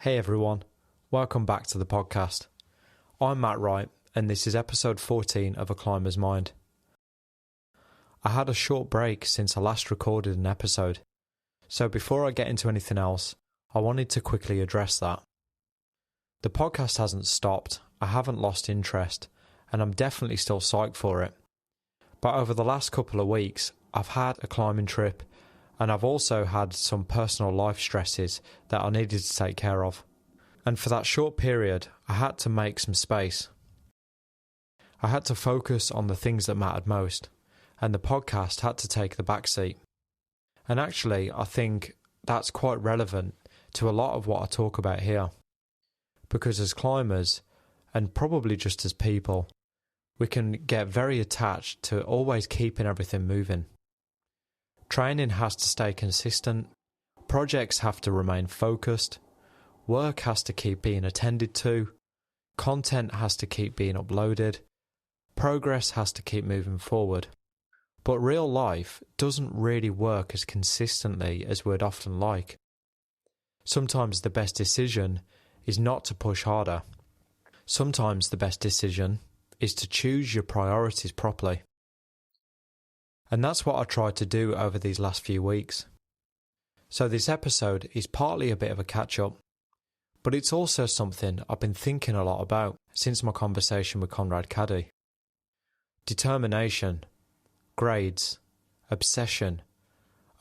Hey everyone, welcome back to the podcast. I'm Matt Wright and this is episode 14 of A Climber's Mind. I had a short break since I last recorded an episode, so before I get into anything else, I wanted to quickly address that. The podcast hasn't stopped, I haven't lost interest, and I'm definitely still psyched for it. But over the last couple of weeks, I've had a climbing trip, and I've also had some personal life stresses that I needed to take care of. And for that short period, I had to make some space. I had to focus on the things that mattered most, and the podcast had to take the back seat. And actually, I think that's quite relevant to a lot of what I talk about here. Because as climbers, and probably just as people, we can get very attached to always keeping everything moving. Training has to stay consistent, projects have to remain focused, work has to keep being attended to, content has to keep being uploaded, progress has to keep moving forward. But real life doesn't really work as consistently as we'd often like. Sometimes the best decision is not to push harder. Sometimes the best decision is to choose your priorities properly. And that's what I tried to do over these last few weeks. So this episode is partly a bit of a catch-up, but it's also something I've been thinking a lot about since my conversation with Conrad Caddy. Determination, grades, obsession,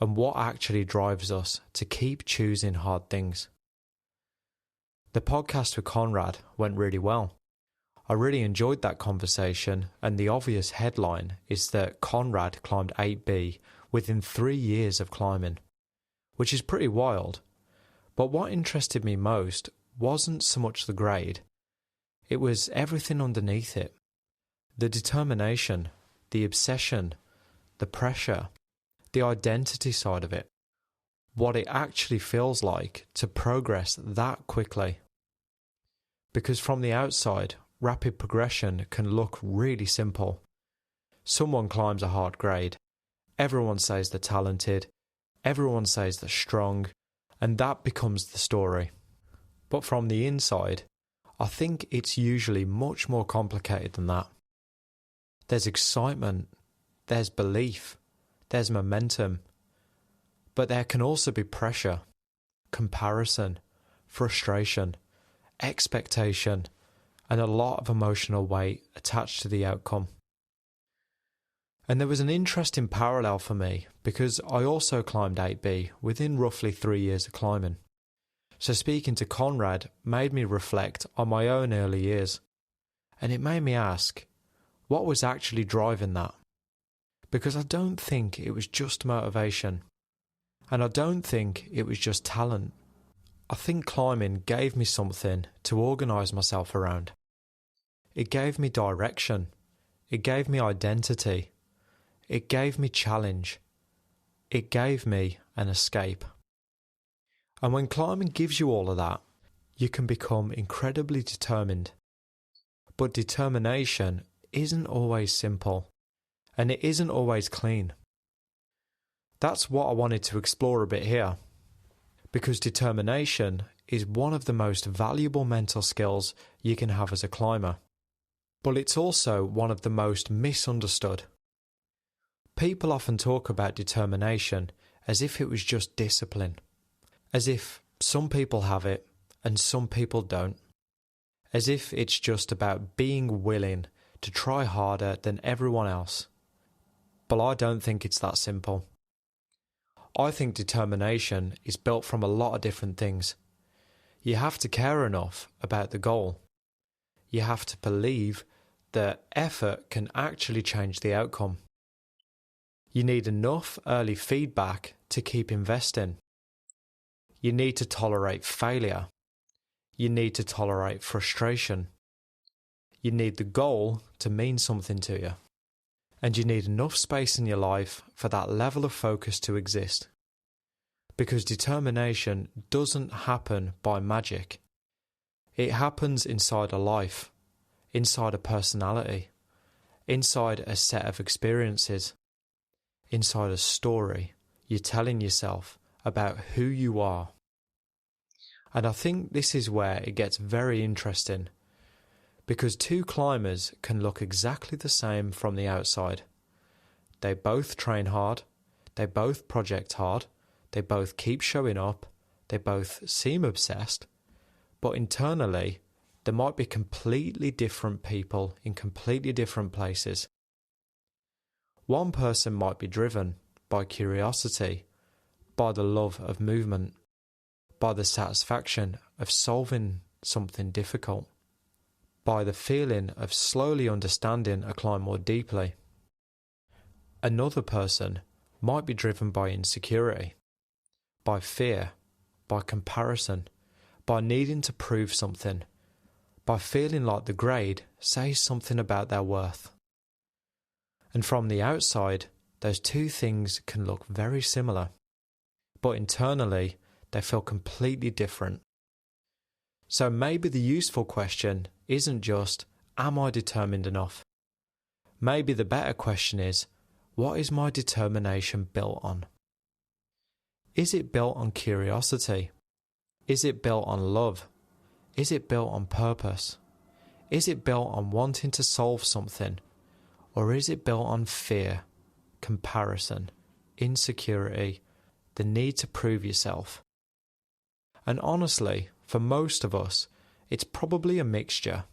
and what actually drives us to keep choosing hard things. The podcast with Conrad went really well. I really enjoyed that conversation, and the obvious headline is that Conrad climbed 8B within 3 years of climbing, which is pretty wild. But what interested me most wasn't so much the grade, it was everything underneath it. The determination, the obsession, the pressure, the identity side of it, what it actually feels like to progress that quickly. Because from the outside, rapid progression can look really simple. Someone climbs a hard grade, everyone says they're talented, everyone says they're strong, and that becomes the story. But from the inside, I think it's usually much more complicated than that. There's excitement, there's belief, there's momentum, but there can also be pressure, comparison, frustration, expectation, and a lot of emotional weight attached to the outcome. And there was an interesting parallel for me because I also climbed 8B within roughly 3 years of climbing. So speaking to Conrad made me reflect on my own early years. And it made me ask, what was actually driving that? Because I don't think it was just motivation. And I don't think it was just talent. I think climbing gave me something to organise myself around. It gave me direction. It gave me identity. It gave me challenge. It gave me an escape. And when climbing gives you all of that, you can become incredibly determined. But determination isn't always simple, and it isn't always clean. That's what I wanted to explore a bit here. Because determination is one of the most valuable mental skills you can have as a climber. But it's also one of the most misunderstood. People often talk about determination as if it was just discipline, as if some people have it and some people don't, as if it's just about being willing to try harder than everyone else. But I don't think it's that simple. I think determination is built from a lot of different things. You have to care enough about the goal. You have to believe that effort can actually change the outcome. You need enough early feedback to keep investing. You need to tolerate failure. You need to tolerate frustration. You need the goal to mean something to you. And you need enough space in your life for that level of focus to exist. Because determination doesn't happen by magic. It happens inside a life, inside a personality, inside a set of experiences, inside a story you're telling yourself about who you are. And I think this is where it gets very interesting, because two climbers can look exactly the same from the outside. They both train hard, they both project hard, they both keep showing up, they both seem obsessed, but internally there might be completely different people in completely different places. One person might be driven by curiosity, by the love of movement, by the satisfaction of solving something difficult, by the feeling of slowly understanding a climb more deeply. Another person might be driven by insecurity, by fear, by comparison, by needing to prove something, by feeling like the grade says something about their worth. And from the outside, those two things can look very similar, but internally they feel completely different. So maybe the useful question isn't just, am I determined enough? Maybe the better question is, what is my determination built on? Is it built on curiosity? Is it built on love? Is it built on purpose? Is it built on wanting to solve something? Or is it built on fear, comparison, insecurity, the need to prove yourself? And honestly, for most of us, it's probably a mixture.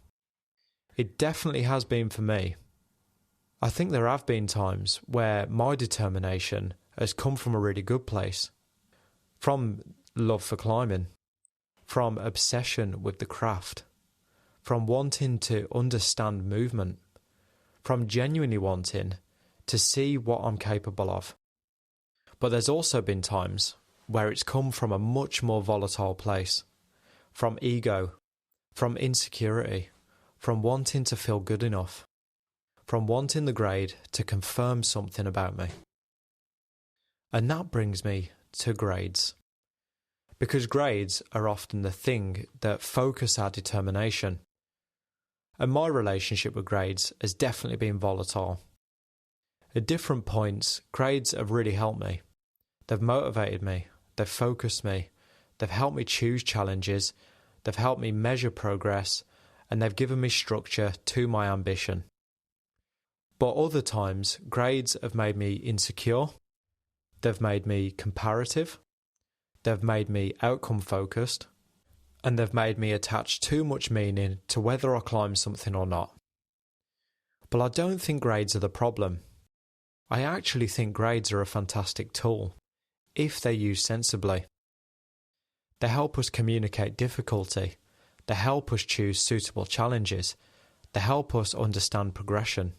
It definitely has been for me. I think there have been times where my determination has come from a really good place. From love for climbing, from obsession with the craft, from wanting to understand movement, from genuinely wanting to see what I'm capable of. But there's also been times where it's come from a much more volatile place, from ego, from insecurity, from wanting to feel good enough, from wanting the grade to confirm something about me. And that brings me to grades. Because grades are often the thing that focus our determination. And my relationship with grades has definitely been volatile. At different points, grades have really helped me. They've motivated me, they've focused me, they've helped me choose challenges, they've helped me measure progress, and they've given me structure to my ambition. But other times, grades have made me insecure, they've made me comparative, they've made me outcome focused, and they've made me attach too much meaning to whether I climb something or not. But I don't think grades are the problem. I actually think grades are a fantastic tool, if they're used sensibly. They help us communicate difficulty, they help us choose suitable challenges, they help us understand progression,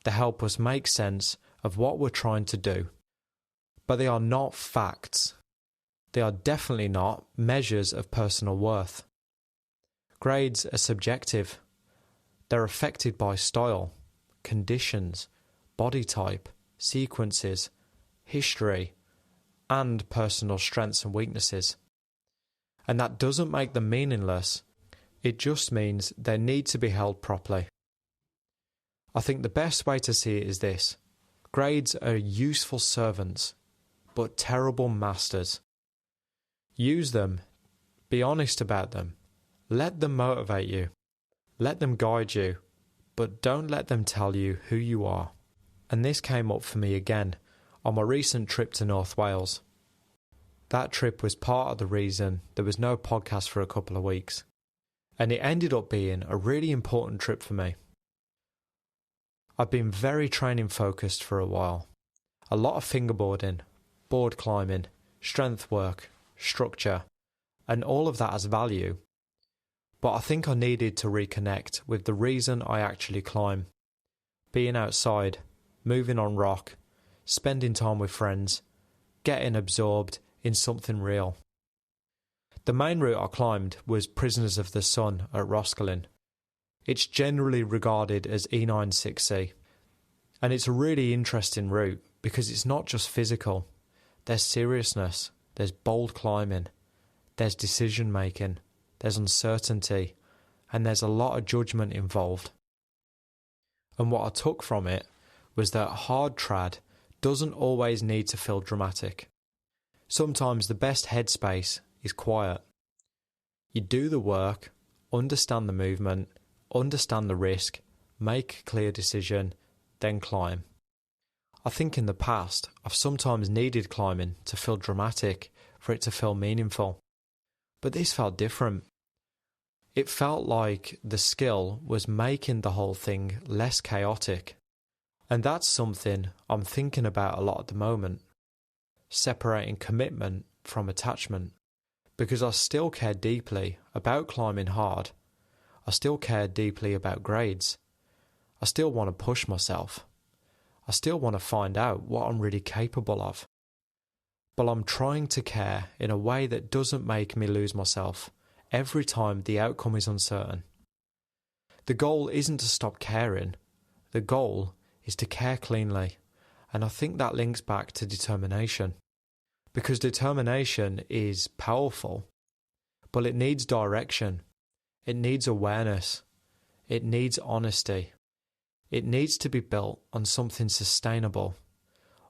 they help us make sense of what we're trying to do. But they are not facts. They are definitely not measures of personal worth. Grades are subjective. They're affected by style, conditions, body type, sequences, history, and personal strengths and weaknesses. And that doesn't make them meaningless. It just means they need to be held properly. I think the best way to see it is this. Grades are useful servants, but terrible masters. Use them. Be honest about them. Let them motivate you. Let them guide you. But don't let them tell you who you are. And this came up for me again on my recent trip to North Wales. That trip was part of the reason there was no podcast for a couple of weeks. And it ended up being a really important trip for me. I've been very training focused for a while. A lot of fingerboarding, board climbing, strength work, structure, and all of that has value. But I think I needed to reconnect with the reason I actually climb. Being outside, moving on rock, spending time with friends, getting absorbed in something real. The main route I climbed was Prisoners of the Sun at Roscollin. It's generally regarded as E96C, and it's a really interesting route because it's not just physical. There's seriousness, there's bold climbing, there's decision making, there's uncertainty, and there's a lot of judgment involved. And what I took from it was that hard trad doesn't always need to feel dramatic. Sometimes the best headspace is quiet. You do the work, understand the movement, understand the risk, make a clear decision, then climb. I think in the past, I've sometimes needed climbing to feel dramatic, for it to feel meaningful. But this felt different. It felt like the skill was making the whole thing less chaotic. And that's something I'm thinking about a lot at the moment. Separating commitment from attachment. Because I still care deeply about climbing hard. I still care deeply about grades. I still want to push myself. I still want to find out what I'm really capable of. But I'm trying to care in a way that doesn't make me lose myself every time the outcome is uncertain. The goal isn't to stop caring. The goal is to care cleanly. And I think that links back to determination. Because determination is powerful, but it needs direction. It needs awareness. It needs honesty. It needs to be built on something sustainable.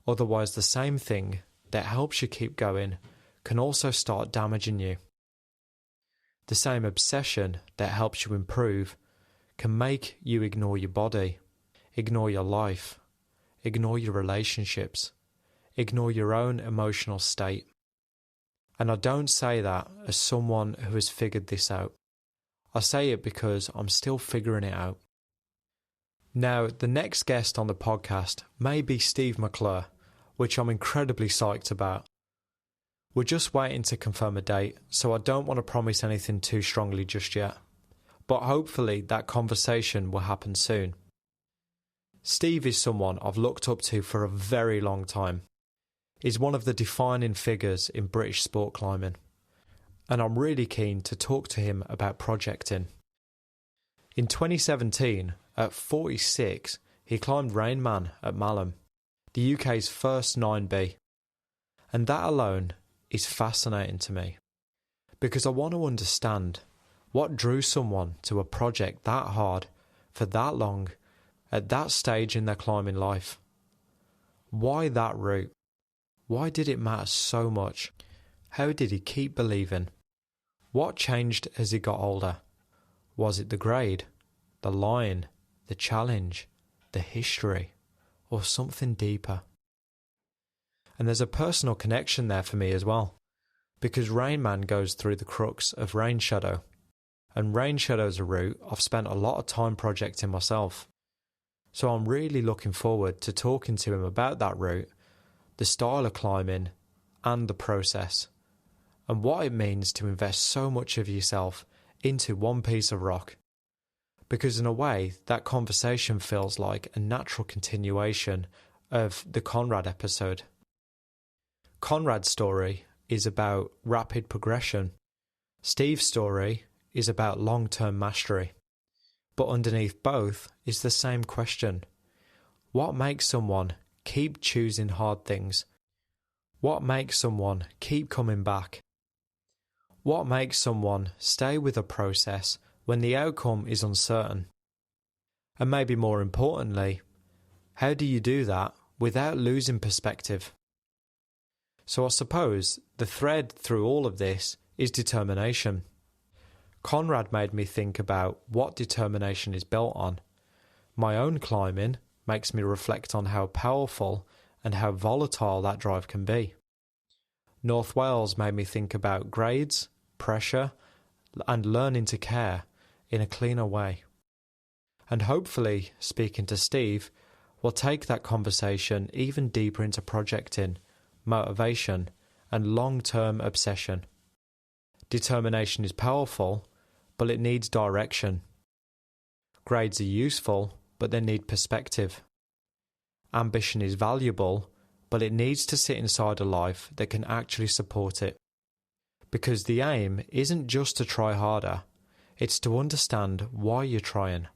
Otherwise, the same thing that helps you keep going can also start damaging you. The same obsession that helps you improve can make you ignore your body, ignore your life, ignore your relationships, ignore your own emotional state. And I don't say that as someone who has figured this out. I say it because I'm still figuring it out. Now, the next guest on the podcast may be Steve McClure, which I'm incredibly psyched about. We're just waiting to confirm a date, so I don't want to promise anything too strongly just yet. But hopefully that conversation will happen soon. Steve is someone I've looked up to for a very long time. He's one of the defining figures in British sport climbing. And I'm really keen to talk to him about projecting. In 2017, at 46, he climbed Rain Man at Malham, the UK's first 9B. And that alone is fascinating to me, because I want to understand what drew someone to a project that hard, for that long, at that stage in their climbing life. Why that route? Why did it matter so much? How did he keep believing? What changed as he got older? Was it the grade, the line, the challenge, the history, or something deeper? And there's a personal connection there for me as well, because Rain Man goes through the crux of Rain Shadow, and Rain Shadow's a route I've spent a lot of time projecting myself. So I'm really looking forward to talking to him about that route, the style of climbing, and the process, and what it means to invest so much of yourself into one piece of rock. Because in a way, that conversation feels like a natural continuation of the Conrad episode. Conrad's story is about rapid progression. Steve's story is about long-term mastery. But underneath both is the same question. What makes someone keep choosing hard things? What makes someone keep coming back? What makes someone stay with a process when the outcome is uncertain? And maybe more importantly, how do you do that without losing perspective? So I suppose the thread through all of this is determination. Conrad made me think about what determination is built on. My own climbing makes me reflect on how powerful and how volatile that drive can be. North Wales made me think about grades, pressure, and learning to care in a cleaner way. And hopefully, speaking to Steve, we'll take that conversation even deeper into projecting, motivation, and long-term obsession. Determination is powerful, but it needs direction. Grades are useful, but they need perspective. Ambition is valuable, but it needs to sit inside a life that can actually support it. Because the aim isn't just to try harder, it's to understand why you're trying,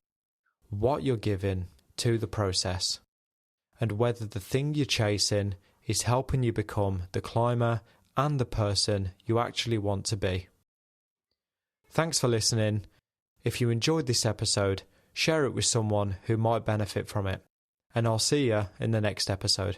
what you're giving to the process, and whether the thing you're chasing is helping you become the climber and the person you actually want to be. Thanks for listening. If you enjoyed this episode, share it with someone who might benefit from it, and I'll see you in the next episode.